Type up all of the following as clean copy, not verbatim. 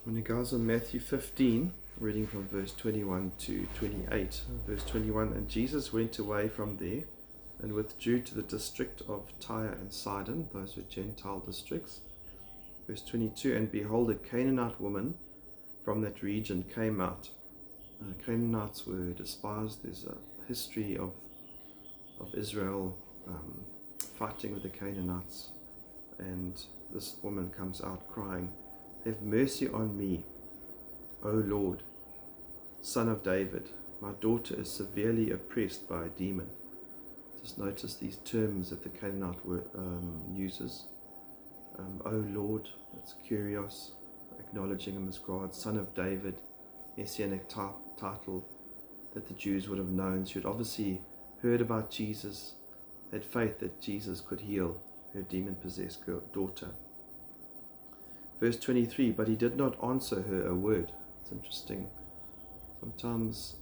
When it goes on Matthew 15, reading from verse 21 to 28. Verse 21, and Jesus went away from there and withdrew to the district of Tyre and Sidon. Those were Gentile districts. Verse 22, and behold, a Canaanite woman from that region came out. Canaanites were despised. There's a history of Israel fighting with the Canaanites. And this woman comes out crying, have mercy on me, O Lord, Son of David. My daughter is severely oppressed by a demon. Just notice these terms that the Canaanite uses. O Lord, that's curious, acknowledging him as God, Son of David, messianic title that the Jews would have known. She had obviously heard about Jesus, had faith that Jesus could heal her demon-possessed daughter. Verse 23, but he did not answer her a word. It's interesting. Sometimes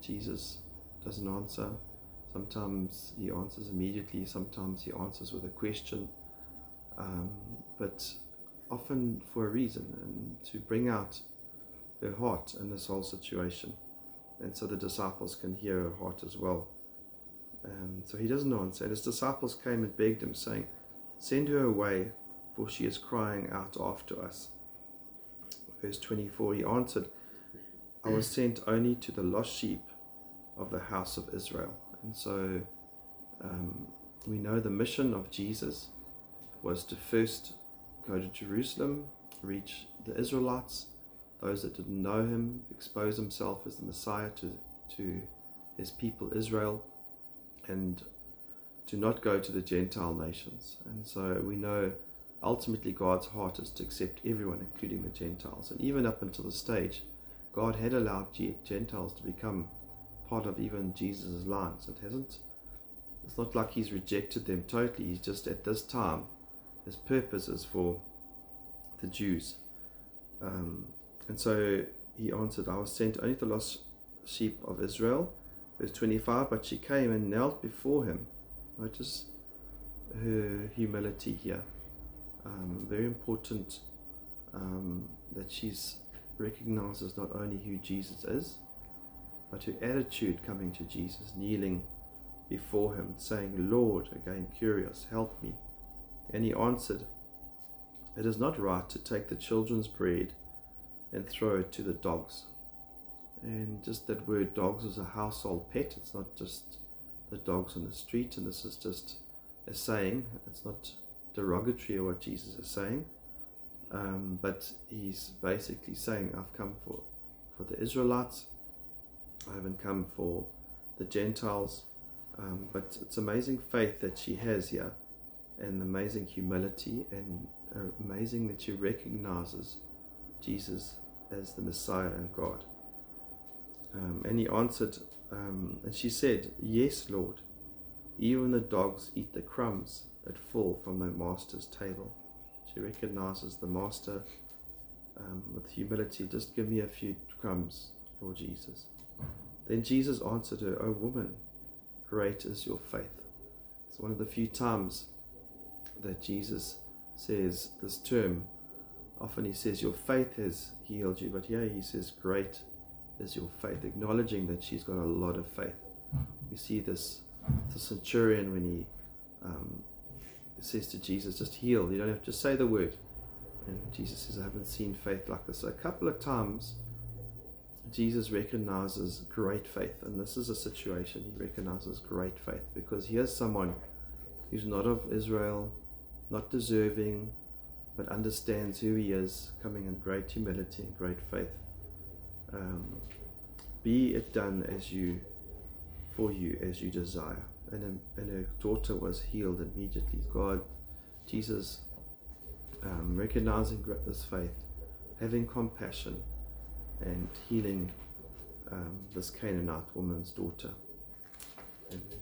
Jesus doesn't answer. Sometimes he answers immediately. Sometimes he answers with a question. But often for a reason, and to bring out her heart in this whole situation. And so the disciples can hear her heart as well. So he doesn't answer. And his disciples came and begged him, saying, send her away, for she is crying out after us. Verse 24, he answered, I was sent only to the lost sheep of the house of Israel. And so we know the mission of Jesus was to first go to Jerusalem, reach the Israelites, those that didn't know him, expose himself as the Messiah to his people Israel, and to not go to the Gentile nations. And so we know ultimately God's heart is to accept everyone, including the Gentiles. And even up until the stage, God had allowed Gentiles to become part of even Jesus' line. So it's not like he's rejected them totally. He's just at this time, his purpose is for the Jews. And so he answered, I was sent only to the lost sheep of Israel. Verse 25, but she came and knelt before him. Notice her humility here. Very important that she's recognizes not only who Jesus is, but her attitude coming to Jesus, kneeling before him, saying, Lord, again curious, help me. And he answered, it is not right to take the children's bread and throw it to the dogs. And just that word dogs is a household pet. It's not just the dogs on the street, and this is just a saying. It's not derogatory of what Jesus is saying, but he's basically saying, I've come for the Israelites, I haven't come for the Gentiles. But it's amazing faith that she has here, and amazing humility, and amazing that she recognizes Jesus as the Messiah and God. And he answered, and she said, yes, Lord, even the dogs eat the crumbs that fall from their master's table. She recognizes the master with humility. Just give me a few crumbs, Lord Jesus. Then Jesus answered her, O woman, great is your faith. It's one of the few times that Jesus says this term. Often he says, your faith has healed you, but here he says, great is your faith, acknowledging that she's got a lot of faith. We see this, the centurion, when he says to Jesus, just heal, you don't have to say the word. And Jesus says, I haven't seen faith like this. So a couple of times Jesus recognizes great faith, and this is a situation he recognizes great faith, because here's someone who's not of Israel, not deserving, but understands who he is, coming in great humility and great faith. Be it done for you as you desire. And her daughter was healed immediately. Jesus, recognizing this faith, having compassion, and healing this Canaanite woman's daughter. Amen.